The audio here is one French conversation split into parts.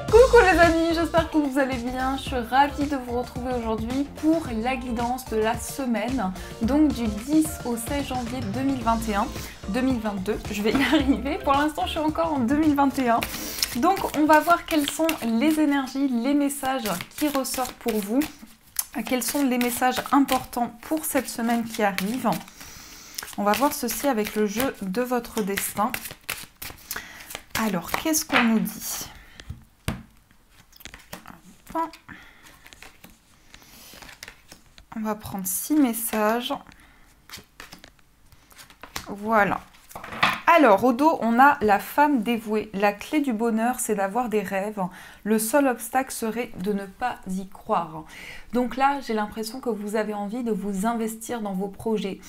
Coucou les amis, j'espère que vous allez bien. Je suis ravie de vous retrouver aujourd'hui pour la guidance de la semaine, donc du 10 au 16 janvier 2021. 2022, je vais y arriver. Pour l'instant, je suis encore en 2021. Donc, on va voir quelles sont les énergies, les messages qui ressortent pour vous. Quels sont les messages importants pour cette semaine qui arrive. On va voir ceci avec le jeu de votre destin. Alors, qu'est-ce qu'on nous dit ? On va prendre 6 messages. Voilà. Alors, au dos, on a la femme dévouée. La clé du bonheur, c'est d'avoir des rêves. Le seul obstacle serait de ne pas y croire. Donc là, j'ai l'impression que vous avez envie de vous investir dans vos projets.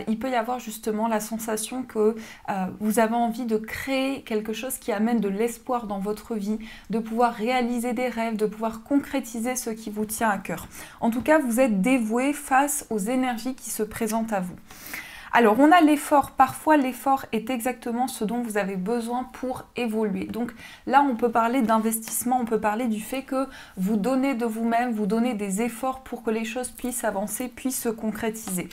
Il peut y avoir justement la sensation que vous avez envie de créer quelque chose qui amène de l'espoir dans votre vie, de pouvoir réaliser des rêves, de pouvoir concrétiser ce qui vous tient à cœur. En tout cas, vous êtes dévoué face aux énergies qui se présentent à vous. Alors, on a l'effort. Parfois, l'effort est exactement ce dont vous avez besoin pour évoluer. Donc là, on peut parler d'investissement, on peut parler du fait que vous donnez de vous-même, vous donnez des efforts pour que les choses puissent avancer, puissent se concrétiser.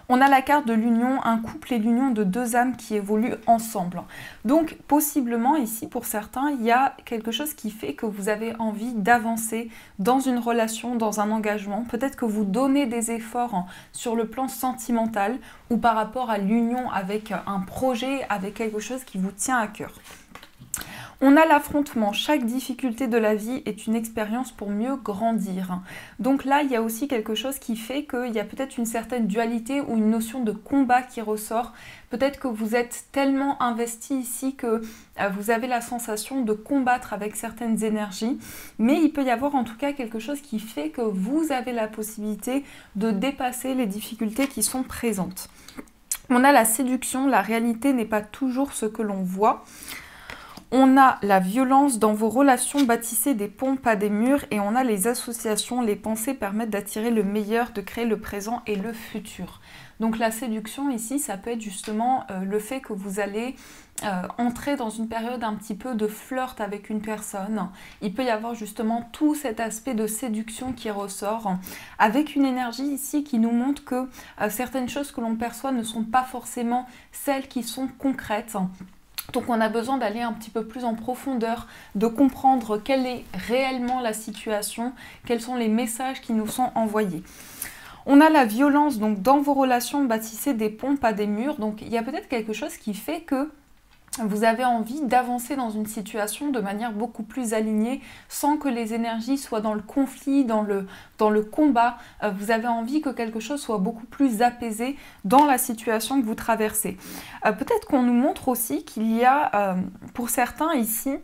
On a la carte de l'union, un couple et l'union de deux âmes qui évoluent ensemble. Donc, possiblement, ici, pour certains, il y a quelque chose qui fait que vous avez envie d'avancer dans une relation, dans un engagement. Peut-être que vous donnez des efforts sur le plan sentimental ou par rapport à l'union avec un projet, avec quelque chose qui vous tient à cœur. On a l'affrontement. Chaque difficulté de la vie est une expérience pour mieux grandir. Donc là, il y a aussi quelque chose qui fait qu'il y a peut-être une certaine dualité ou une notion de combat qui ressort. Peut-être que vous êtes tellement investi ici que vous avez la sensation de combattre avec certaines énergies. Mais il peut y avoir en tout cas quelque chose qui fait que vous avez la possibilité de dépasser les difficultés qui sont présentes. On a la séduction. La réalité n'est pas toujours ce que l'on voit. On a la violence dans vos relations, bâtissez des ponts, pas des murs. Et on a les associations, les pensées permettent d'attirer le meilleur, de créer le présent et le futur. Donc la séduction ici, ça peut être justement le fait que vous allez entrer dans une période un petit peu de flirt avec une personne. Il peut y avoir justement tout cet aspect de séduction qui ressort, avec une énergie ici qui nous montre que certaines choses que l'on perçoit ne sont pas forcément celles qui sont concrètes. Donc on a besoin d'aller un petit peu plus en profondeur, de comprendre quelle est réellement la situation, quels sont les messages qui nous sont envoyés. On a la violence, donc dans vos relations, bâtissez des ponts, pas des murs. Donc il y a peut-être quelque chose qui fait que vous avez envie d'avancer dans une situation de manière beaucoup plus alignée, sans que les énergies soient dans le conflit, dans le combat. Vous avez envie que quelque chose soit beaucoup plus apaisé dans la situation que vous traversez. Peut-être qu'on nous montre aussi qu'il y a, pour certains ici,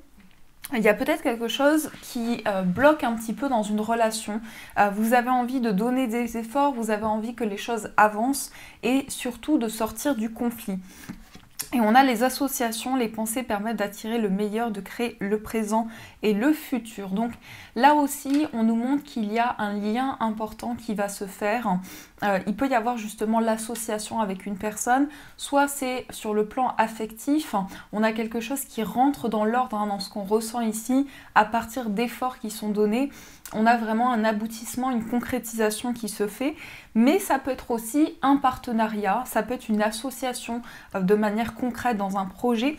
il y a peut-être quelque chose qui bloque un petit peu dans une relation. Vous avez envie de donner des efforts, vous avez envie que les choses avancent et surtout de sortir du conflit. Et on a les associations, les pensées permettent d'attirer le meilleur, de créer le présent et le futur. Donc là aussi, on nous montre qu'il y a un lien important qui va se faire. Il peut y avoir justement l'association avec une personne, soit c'est sur le plan affectif, on a quelque chose qui rentre dans l'ordre, dans ce qu'on ressent ici, à partir d'efforts qui sont donnés. On a vraiment un aboutissement, une concrétisation qui se fait, mais ça peut être aussi un partenariat, ça peut être une association de manière concrète dans un projet.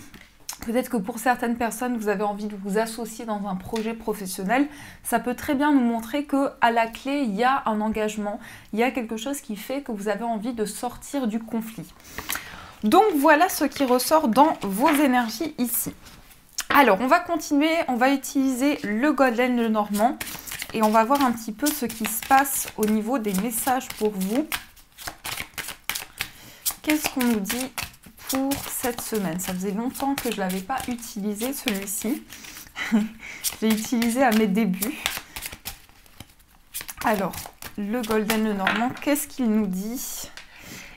Peut-être que pour certaines personnes, vous avez envie de vous associer dans un projet professionnel. Ça peut très bien nous montrer qu'à la clé, il y a un engagement, il y a quelque chose qui fait que vous avez envie de sortir du conflit. Donc voilà ce qui ressort dans vos énergies ici. Alors, on va continuer, on va utiliser le Golden Lenormand. Et on va voir un petit peu ce qui se passe au niveau des messages pour vous. Qu'est-ce qu'on nous dit pour cette semaine? Ça faisait longtemps que je ne l'avais pas utilisé, celui-ci. Je l'ai utilisé à mes débuts. Alors, le Golden Lenormand, qu'est-ce qu'il nous dit?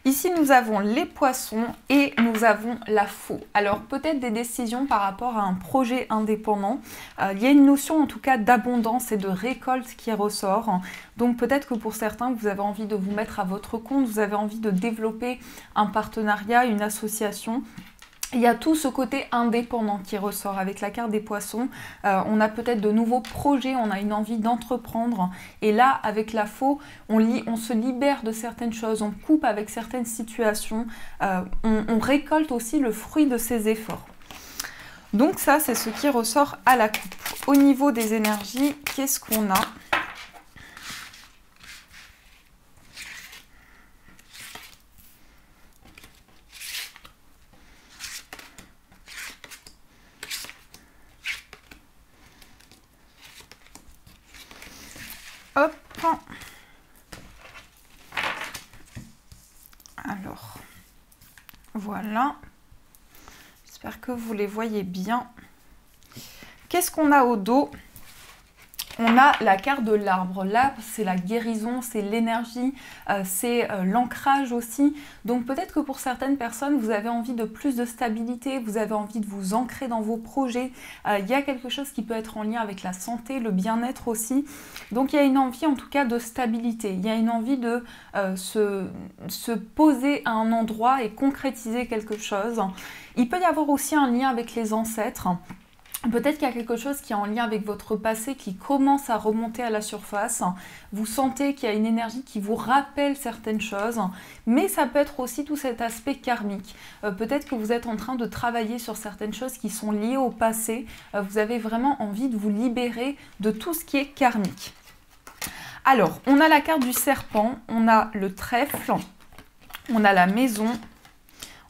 Ici, nous avons les poissons et nous avons la faux. Alors, peut-être des décisions par rapport à un projet indépendant. Il y a une notion, en tout cas, d'abondance et de récolte qui ressort. Donc, peut-être que pour certains, vous avez envie de vous mettre à votre compte, vous avez envie de développer un partenariat, une association. Il y a tout ce côté indépendant qui ressort avec la carte des poissons. On a peut-être de nouveaux projets, on a une envie d'entreprendre. Et là, avec la faux, on se libère de certaines choses, on coupe avec certaines situations. On récolte aussi le fruit de ses efforts. Donc ça, c'est ce qui ressort à la coupe. Au niveau des énergies, qu'est-ce qu'on a ? Hop. Alors, voilà. J'espère que vous les voyez bien. Qu'est-ce qu'on a au dos? On a la carte de l'arbre. L'arbre, c'est la guérison, c'est l'énergie, c'est l'ancrage aussi. Donc peut-être que pour certaines personnes, vous avez envie de plus de stabilité, vous avez envie de vous ancrer dans vos projets. Il y a quelque chose qui peut être en lien avec la santé, le bien-être aussi. Donc il y a une envie en tout cas de stabilité. Il y a une envie de se poser à un endroit et concrétiser quelque chose. Il peut y avoir aussi un lien avec les ancêtres. Peut-être qu'il y a quelque chose qui est en lien avec votre passé qui commence à remonter à la surface. Vous sentez qu'il y a une énergie qui vous rappelle certaines choses, mais ça peut être aussi tout cet aspect karmique. Peut-être que vous êtes en train de travailler sur certaines choses qui sont liées au passé. Vous avez vraiment envie de vous libérer de tout ce qui est karmique. Alors, on a la carte du serpent, on a le trèfle, on a la maison,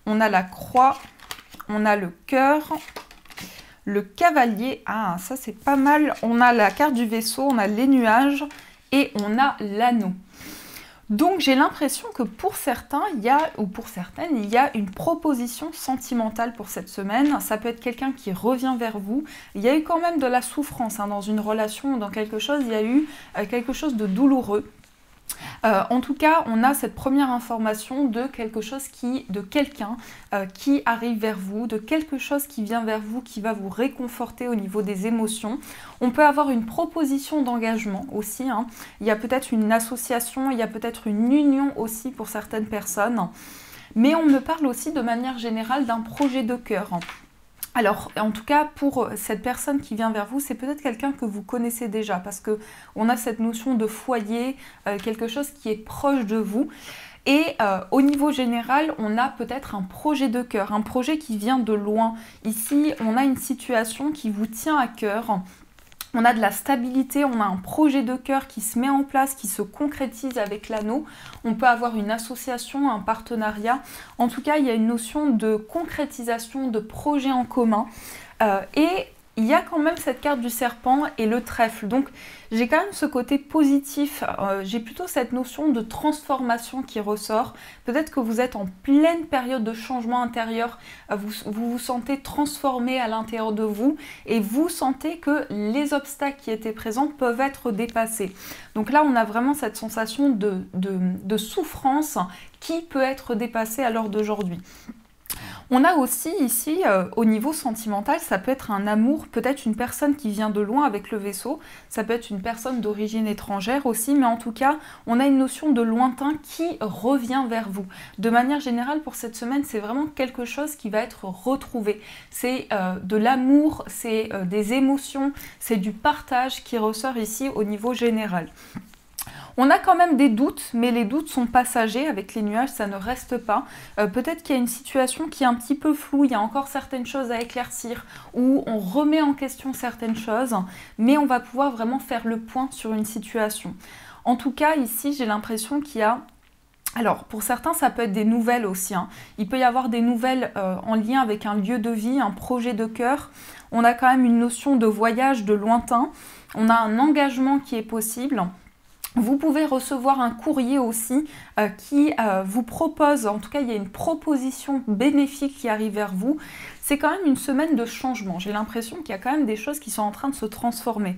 on a la croix, on a le cœur. Le cavalier, ah ça c'est pas mal, on a la carte du vaisseau, on a les nuages et on a l'anneau. Donc j'ai l'impression que pour certains, ou pour certaines, il y a une proposition sentimentale pour cette semaine. Ça peut être quelqu'un qui revient vers vous. Il y a eu quand même de la souffrance dans une relation ou dans quelque chose, il y a eu quelque chose de douloureux. En tout cas, on a cette première information de quelque chose de quelqu'un qui arrive vers vous, de quelque chose qui vient vers vous, qui va vous réconforter au niveau des émotions. On peut avoir une proposition d'engagement aussi. Il y a peut-être une association, il y a peut-être une union aussi pour certaines personnes. Mais on me parle aussi de manière générale d'un projet de cœur. Alors, en tout cas, pour cette personne qui vient vers vous, c'est peut-être quelqu'un que vous connaissez déjà parce qu'on a cette notion de foyer, quelque chose qui est proche de vous. Et au niveau général, on a peut-être un projet de cœur, un projet qui vient de loin. Ici, on a une situation qui vous tient à cœur. On a de la stabilité, on a un projet de cœur qui se met en place, qui se concrétise avec l'anneau. On peut avoir une association, un partenariat. En tout cas, il y a une notion de concrétisation, de projet en commun. Et il y a quand même cette carte du serpent et le trèfle. Donc, j'ai quand même ce côté positif. J'ai plutôt cette notion de transformation qui ressort. Peut-être que vous êtes en pleine période de changement intérieur. Vous vous sentez transformé à l'intérieur de vous et vous sentez que les obstacles qui étaient présents peuvent être dépassés. Donc là, on a vraiment cette sensation de souffrance qui peut être dépassée à l'heure d'aujourd'hui. On a aussi ici, au niveau sentimental, ça peut être un amour, peut-être une personne qui vient de loin avec le vaisseau, ça peut être une personne d'origine étrangère aussi, mais en tout cas, on a une notion de lointain qui revient vers vous. De manière générale, pour cette semaine, c'est vraiment quelque chose qui va être retrouvé. C'est de l'amour, c'est des émotions, c'est du partage qui ressort ici au niveau général. On a quand même des doutes, mais les doutes sont passagers. Avec les nuages, ça ne reste pas. Peut-être qu'il y a une situation qui est un petit peu floue, il y a encore certaines choses à éclaircir, où on remet en question certaines choses, mais on va pouvoir vraiment faire le point sur une situation. En tout cas, ici, j'ai l'impression qu'il y a... Alors, pour certains, ça peut être des nouvelles aussi. Il peut y avoir des nouvelles en lien avec un lieu de vie, un projet de cœur. On a quand même une notion de voyage, de lointain. On a un engagement qui est possible. Vous pouvez recevoir un courrier aussi qui vous propose, en tout cas il y a une proposition bénéfique qui arrive vers vous. C'est quand même une semaine de changement. J'ai l'impression qu'il y a quand même des choses qui sont en train de se transformer.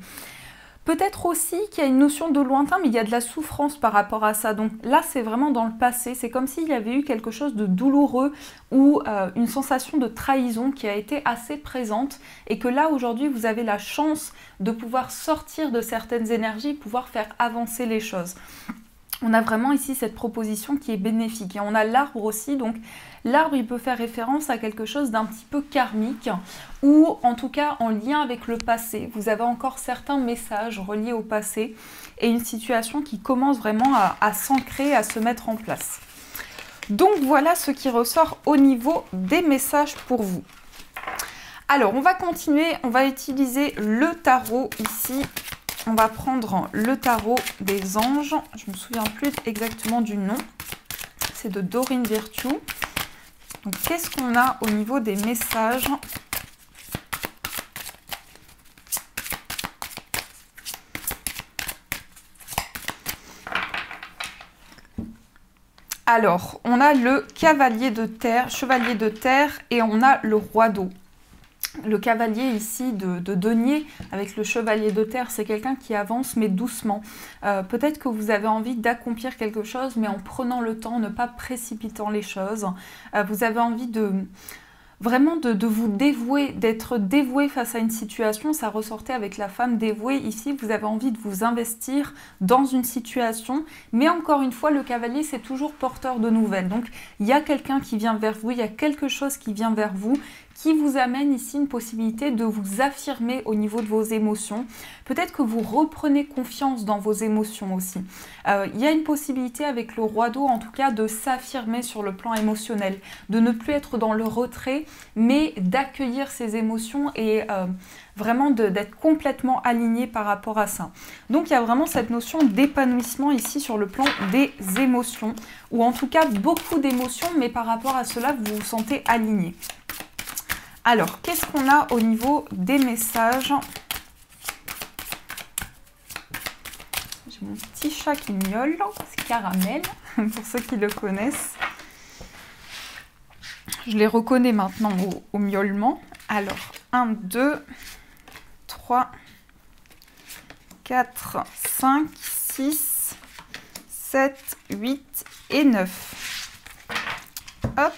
Peut-être aussi qu'il y a une notion de lointain, mais il y a de la souffrance par rapport à ça. Donc là, c'est vraiment dans le passé. C'est comme s'il y avait eu quelque chose de douloureux ou une sensation de trahison qui a été assez présente et que là, aujourd'hui, vous avez la chance de pouvoir sortir de certaines énergies, pouvoir faire avancer les choses. on a vraiment ici cette proposition qui est bénéfique. Et on a l'arbre aussi, donc l'arbre il peut faire référence à quelque chose d'un petit peu karmique ou en tout cas en lien avec le passé. Vous avez encore certains messages reliés au passé et une situation qui commence vraiment à s'ancrer, à se mettre en place. Donc voilà ce qui ressort au niveau des messages pour vous. Alors on va continuer, on va utiliser le tarot ici. On va prendre le tarot des anges. Je ne me souviens plus exactement du nom. C'est de Dorine Virtue. Donc, qu'est-ce qu'on a au niveau des messages? Alors, on a le cavalier de terre, chevalier de terre et on a le roi d'eau. Le cavalier ici de denier avec le chevalier de terre, c'est quelqu'un qui avance mais doucement. Peut-être que vous avez envie d'accomplir quelque chose mais en prenant le temps, ne pas précipitant les choses. Vous avez envie vraiment de vous dévouer, d'être dévoué face à une situation. Ça ressortait avec la femme dévouée. Ici, vous avez envie de vous investir dans une situation. Mais encore une fois, le cavalier, c'est toujours porteur de nouvelles. Donc, il y a quelqu'un qui vient vers vous, il y a quelque chose qui vient vers vous, qui vous amène ici une possibilité de vous affirmer au niveau de vos émotions. Peut-être que vous reprenez confiance dans vos émotions aussi. Il y a une possibilité avec le roi d'eau, en tout cas, de s'affirmer sur le plan émotionnel, de ne plus être dans le retrait, mais d'accueillir ses émotions et vraiment d'être complètement aligné par rapport à ça. Donc, il y a vraiment cette notion d'épanouissement ici sur le plan des émotions, ou en tout cas, beaucoup d'émotions, mais par rapport à cela, vous vous sentez aligné. Alors, qu'est-ce qu'on a au niveau des messages? J'ai mon petit chat qui miaule, c'est Caramel, pour ceux qui le connaissent. Je les reconnais maintenant au miaulement. Alors, 1, 2, 3, 4, 5, 6, 7, 8 et 9. Hop.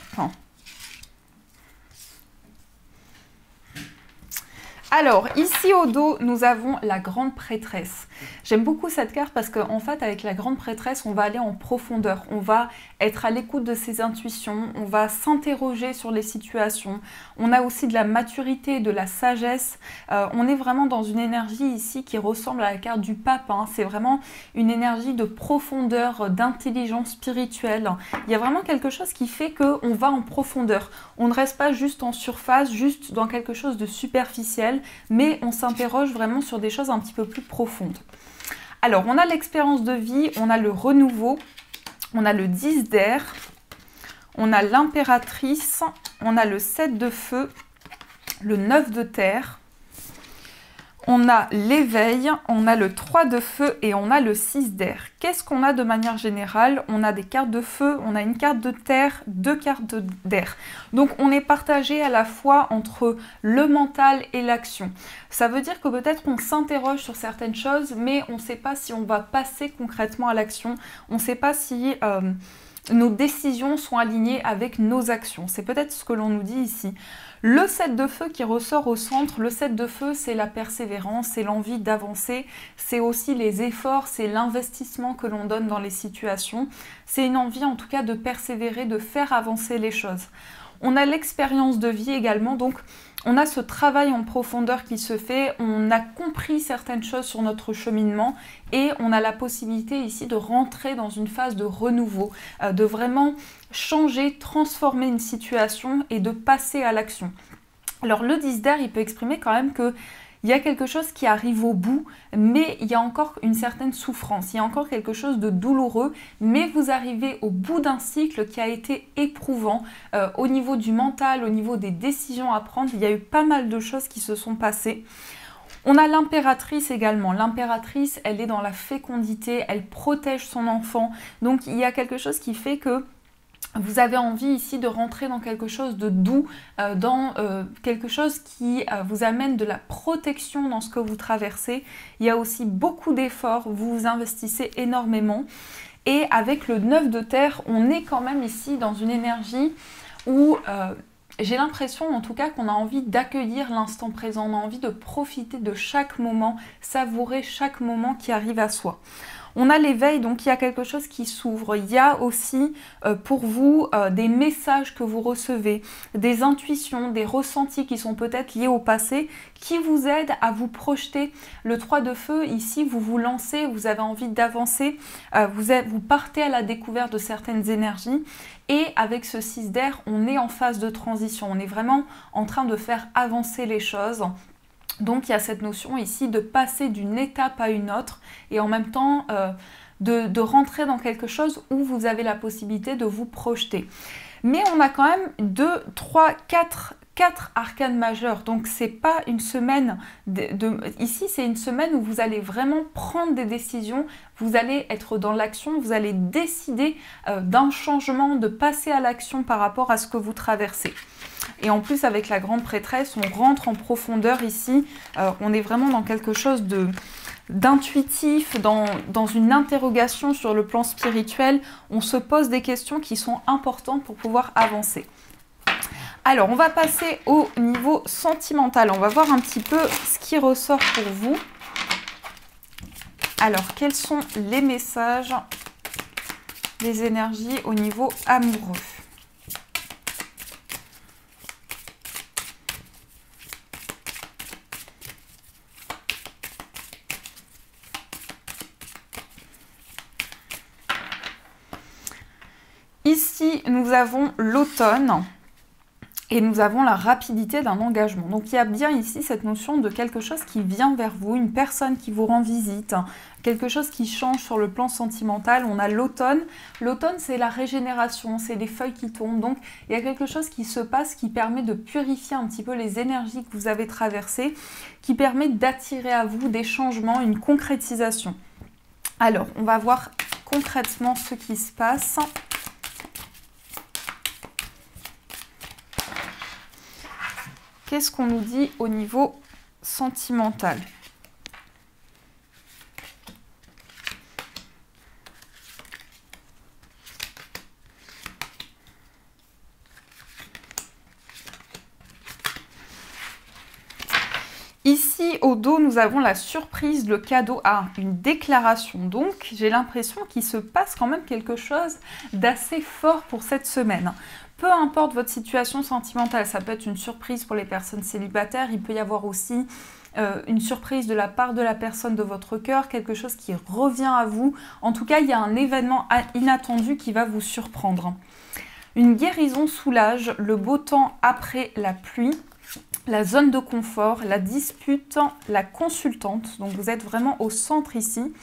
Alors, ici au dos, nous avons la grande prêtresse. J'aime beaucoup cette carte parce qu'en fait, avec la grande prêtresse, on va aller en profondeur. On va être à l'écoute de ses intuitions, on va s'interroger sur les situations. On a aussi de la maturité, de la sagesse. On est vraiment dans une énergie ici qui ressemble à la carte du pape. Hein. C'est vraiment une énergie de profondeur, d'intelligence spirituelle. Il y a vraiment quelque chose qui fait qu'on va en profondeur. On ne reste pas juste en surface, juste dans quelque chose de superficiel, mais on s'interroge vraiment sur des choses un petit peu plus profondes. Alors, on a l'expérience de vie, on a le renouveau, on a le 10 d'air, on a l'impératrice, on a le 7 de feu, le 9 de terre, on a l'éveil, on a le 3 de feu et on a le 6 d'air. Qu'est-ce qu'on a de manière générale? On a des cartes de feu, on a une carte de terre, 2 cartes d'air. Donc on est partagé à la fois entre le mental et l'action. Ça veut dire que peut-être qu'on s'interroge sur certaines choses, mais on ne sait pas si on va passer concrètement à l'action. On ne sait pas si nos décisions sont alignées avec nos actions. C'est peut-être ce que l'on nous dit ici. Le 7 de feu qui ressort au centre, le 7 de feu, c'est la persévérance, c'est l'envie d'avancer, c'est aussi les efforts, c'est l'investissement que l'on donne dans les situations. C'est une envie en tout cas de persévérer, de faire avancer les choses. On a l'expérience de vie également, donc on a ce travail en profondeur qui se fait, on a compris certaines choses sur notre cheminement et on a la possibilité ici de rentrer dans une phase de renouveau, de vraiment changer, transformer une situation et de passer à l'action. Alors le 10 d'air, il peut exprimer quand même que il y a quelque chose qui arrive au bout, mais il y a encore une certaine souffrance, il y a encore quelque chose de douloureux, mais vous arrivez au bout d'un cycle qui a été éprouvant au niveau du mental, au niveau des décisions à prendre. Il y a eu pas mal de choses qui se sont passées. On a l'impératrice également. L'impératrice, elle est dans la fécondité, elle protège son enfant. Donc il y a quelque chose qui fait que vous avez envie ici de rentrer dans quelque chose de doux, dans quelque chose qui vous amène de la protection dans ce que vous traversez. Il y a aussi beaucoup d'efforts, vous vous investissez énormément. Et avec le 9 de terre, on est quand même ici dans une énergie où j'ai l'impression en tout cas qu'on a envie d'accueillir l'instant présent, on a envie de profiter de chaque moment, savourer chaque moment qui arrive à soi. On a l'éveil, donc il y a quelque chose qui s'ouvre. Il y a aussi pour vous des messages que vous recevez, des intuitions, des ressentis qui sont peut-être liés au passé, qui vous aident à vous projeter. Le 3 de feu, ici, vous vous lancez, vous avez envie d'avancer, vous partez à la découverte de certaines énergies. Et avec ce 6 d'air, on est en phase de transition. On est vraiment en train de faire avancer les choses. Donc il y a cette notion ici de passer d'une étape à une autre et en même temps de rentrer dans quelque chose où vous avez la possibilité de vous projeter. Mais on a quand même 2, 3, 4 arcanes majeurs. Donc c'est pas une semaine, ici c'est une semaine où vous allez vraiment prendre des décisions, vous allez être dans l'action, vous allez décider d'un changement, de passer à l'action par rapport à ce que vous traversez. Et en plus, avec la grande prêtresse, on rentre en profondeur ici. On est vraiment dans quelque chose d'intuitif, dans une interrogation sur le plan spirituel. On se pose des questions qui sont importantes pour pouvoir avancer. Alors, on va passer au niveau sentimental. On va voir un petit peu ce qui ressort pour vous. Alors, quels sont les messages, les énergies au niveau amoureux ? Ici, nous avons l'automne et nous avons la rapidité d'un engagement. Donc, il y a bien ici cette notion de quelque chose qui vient vers vous, une personne qui vous rend visite, quelque chose qui change sur le plan sentimental. On a l'automne. L'automne, c'est la régénération, c'est les feuilles qui tombent. Donc, il y a quelque chose qui se passe qui permet de purifier un petit peu les énergies que vous avez traversées, qui permet d'attirer à vous des changements, une concrétisation. Alors, on va voir concrètement ce qui se passe. Qu'est-ce qu'on nous dit au niveau sentimental ? Ici, au dos, nous avons la surprise, le cadeau. Une déclaration. Donc, j'ai l'impression qu'il se passe quand même quelque chose d'assez fort pour cette semaine. Peu importe votre situation sentimentale, ça peut être une surprise pour les personnes célibataires, il peut y avoir aussi une surprise de la part de la personne de votre cœur, quelque chose qui revient à vous. En tout cas, il y a un événement inattendu qui va vous surprendre. Une guérison soulage, le beau temps après la pluie, la zone de confort, la dispute, la consultante. Donc vous êtes vraiment au centre ici.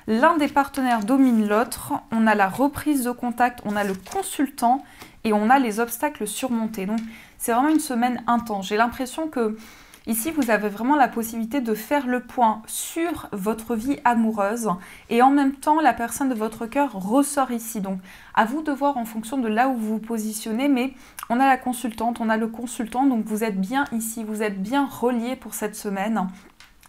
L'un des partenaires domine l'autre, on a la reprise de contact, on a le consultant et on a les obstacles surmontés. Donc c'est vraiment une semaine intense. J'ai l'impression que ici vous avez vraiment la possibilité de faire le point sur votre vie amoureuse et en même temps la personne de votre cœur ressort ici. Donc à vous de voir en fonction de là où vous vous positionnez, mais on a la consultante, on a le consultant, donc vous êtes bien ici, vous êtes bien reliés pour cette semaine.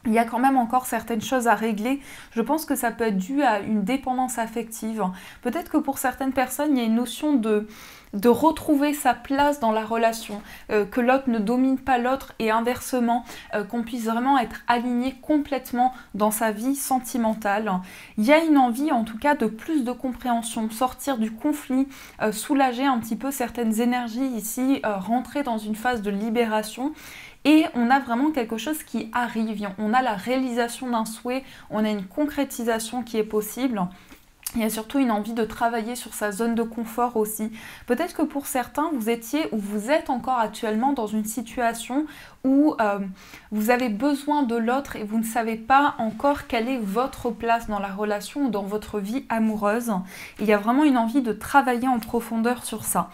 Il y a quand même encore certaines choses à régler. Je pense que ça peut être dû à une dépendance affective. Peut-être que pour certaines personnes, il y a une notion de retrouver sa place dans la relation, que l'autre ne domine pas l'autre et inversement, qu'on puisse vraiment être aligné complètement dans sa vie sentimentale. Il y a une envie en tout cas de plus de compréhension, sortir du conflit, soulager un petit peu certaines énergies ici, rentrer dans une phase de libération. Et on a vraiment quelque chose qui arrive, on a la réalisation d'un souhait, on a une concrétisation qui est possible. Il y a surtout une envie de travailler sur sa zone de confort aussi. Peut-être que pour certains, vous étiez ou vous êtes encore actuellement dans une situation où vous avez besoin de l'autre et vous ne savez pas encore quelle est votre place dans la relation ou dans votre vie amoureuse. Il y a vraiment une envie de travailler en profondeur sur ça.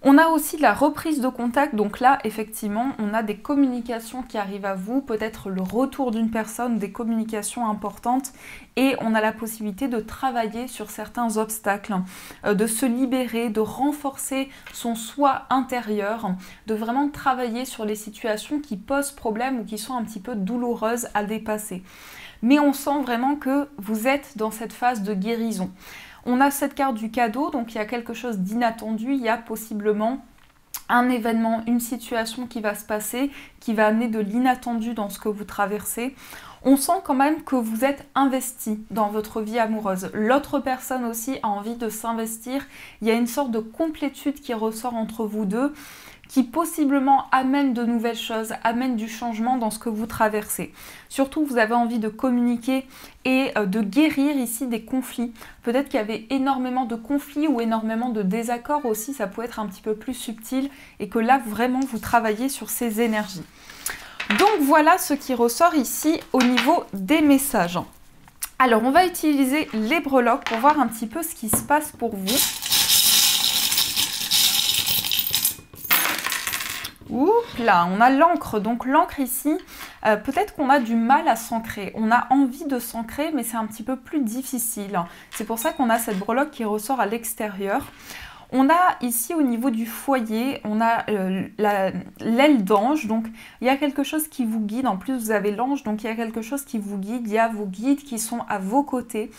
On a aussi de la reprise de contact, donc là effectivement on a des communications qui arrivent à vous, peut-être le retour d'une personne, des communications importantes et on a la possibilité de travailler sur certains obstacles, de se libérer, de renforcer son soi intérieur, de vraiment travailler sur les situations qui posent problème ou qui sont un petit peu douloureuses à dépasser. Mais on sent vraiment que vous êtes dans cette phase de guérison. On a cette carte du cadeau, donc il y a quelque chose d'inattendu, il y a possiblement un événement, une situation qui va se passer, qui va amener de l'inattendu dans ce que vous traversez. On sent quand même que vous êtes investi dans votre vie amoureuse. L'autre personne aussi a envie de s'investir. Il y a une sorte de complétude qui ressort entre vous deux, qui possiblement amène de nouvelles choses, amène du changement dans ce que vous traversez. Surtout, vous avez envie de communiquer et de guérir ici des conflits. Peut-être qu'il y avait énormément de conflits ou énormément de désaccords aussi, ça peut être un petit peu plus subtil et que là, vraiment, vous travaillez sur ces énergies. Donc voilà ce qui ressort ici au niveau des messages. Alors, on va utiliser les breloques pour voir un petit peu ce qui se passe pour vous. Oups là, on a l'encre. Donc l'encre ici, peut-être qu'on a du mal à s'ancrer. On a envie de s'ancrer, mais c'est un petit peu plus difficile. C'est pour ça qu'on a cette breloque qui ressort à l'extérieur. On a ici au niveau du foyer, on a l'aile d'ange, donc il y a quelque chose qui vous guide, en plus vous avez l'ange, donc il y a quelque chose qui vous guide, il y a vos guides qui sont à vos côtés,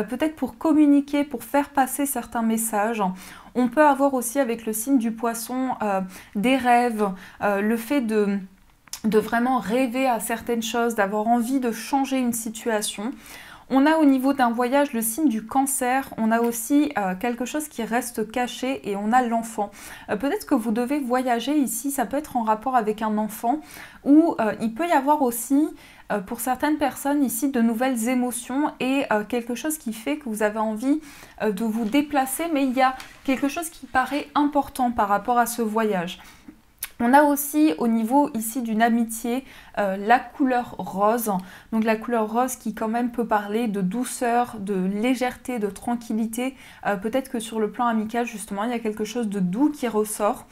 peut-être pour communiquer, pour faire passer certains messages. On peut avoir aussi avec le signe du poisson des rêves, le fait de vraiment rêver à certaines choses, d'avoir envie de changer une situation. On a au niveau d'un voyage le signe du cancer, on a aussi quelque chose qui reste caché et on a l'enfant. Peut-être que vous devez voyager ici, ça peut être en rapport avec un enfant ou il peut y avoir aussi pour certaines personnes ici de nouvelles émotions et quelque chose qui fait que vous avez envie de vous déplacer, mais il y a quelque chose qui paraît important par rapport à ce voyage. On a aussi au niveau ici d'une amitié la couleur rose, donc la couleur rose qui quand même peut parler de douceur, de légèreté, de tranquillité. Peut-être que sur le plan amical justement il y a quelque chose de doux qui ressort.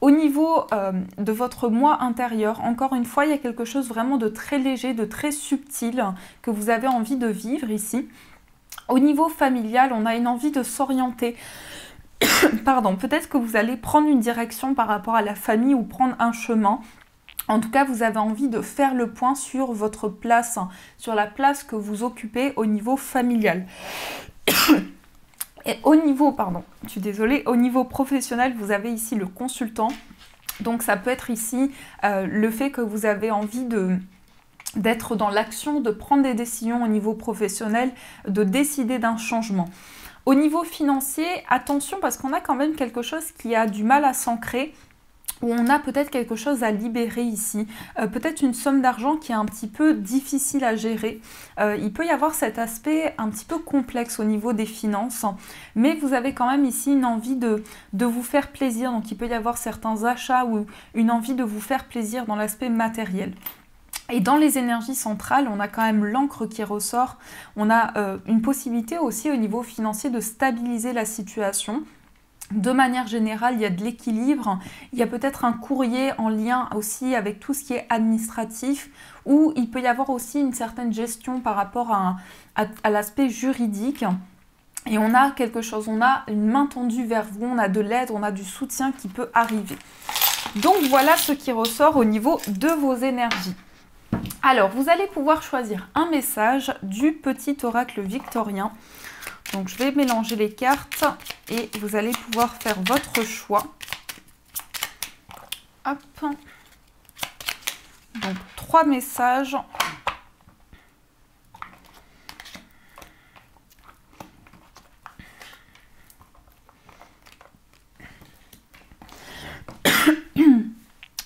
Au niveau de votre moi intérieur, encore une fois il y a quelque chose vraiment de très léger, de très subtil que vous avez envie de vivre ici. Au niveau familial, on a une envie de s'orienter. Pardon, peut-être que vous allez prendre une direction par rapport à la famille ou prendre un chemin. En tout cas, vous avez envie de faire le point sur votre place, sur la place que vous occupez au niveau familial. Et au niveau, pardon, je suis désolée, au niveau professionnel, vous avez ici le consultant. Donc ça peut être ici le fait que vous avez envie d'être dans l'action, de prendre des décisions au niveau professionnel, de décider d'un changement. Au niveau financier, attention parce qu'on a quand même quelque chose qui a du mal à s'ancrer, où on a peut-être quelque chose à libérer ici, peut-être une somme d'argent qui est un petit peu difficile à gérer. Il peut y avoir cet aspect un petit peu complexe au niveau des finances, mais vous avez quand même ici une envie de vous faire plaisir, donc il peut y avoir certains achats ou une envie de vous faire plaisir dans l'aspect matériel. Et dans les énergies centrales, on a quand même l'encre qui ressort. On a une possibilité aussi au niveau financier de stabiliser la situation. De manière générale, il y a de l'équilibre. Il y a peut-être un courrier en lien aussi avec tout ce qui est administratif, ou il peut y avoir aussi une certaine gestion par rapport à l'aspect juridique. Et on a quelque chose, on a une main tendue vers vous, on a de l'aide, on a du soutien qui peut arriver. Donc voilà ce qui ressort au niveau de vos énergies. Alors, vous allez pouvoir choisir un message du petit oracle victorien. Donc, je vais mélanger les cartes et vous allez pouvoir faire votre choix. Hop. Donc, 3 messages.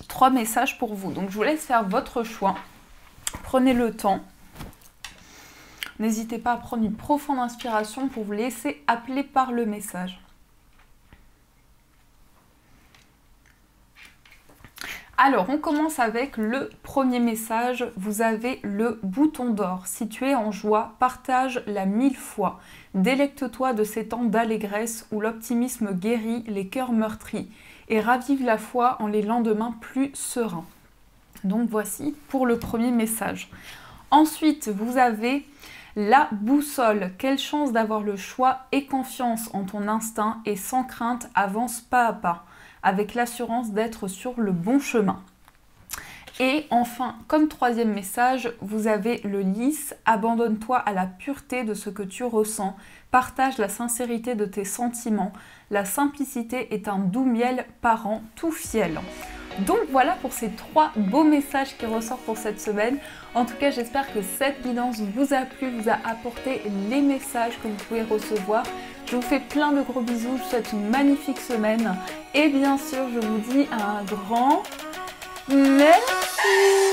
Trois messages pour vous. Donc, je vous laisse faire votre choix. Prenez le temps. N'hésitez pas à prendre une profonde inspiration pour vous laisser appeler par le message. Alors, on commence avec le premier message. Vous avez le bouton d'or. Si tu es en joie, partage-la 1000 fois. Délecte-toi de ces temps d'allégresse où l'optimisme guérit les cœurs meurtris et ravive la foi en les lendemains plus sereins. Donc voici pour le premier message. Ensuite, vous avez la boussole. Quelle chance d'avoir le choix et confiance en ton instinct et sans crainte, avance pas à pas, avec l'assurance d'être sur le bon chemin. Et enfin, comme troisième message, vous avez le lys, abandonne-toi à la pureté de ce que tu ressens, partage la sincérité de tes sentiments, la simplicité est un doux miel parent tout fiel. Donc voilà pour ces 3 beaux messages qui ressortent pour cette semaine. En tout cas, j'espère que cette guidance vous a plu, vous a apporté les messages que vous pouvez recevoir. Je vous fais plein de gros bisous, je vous souhaite une magnifique semaine. Et bien sûr, je vous dis un grand merci.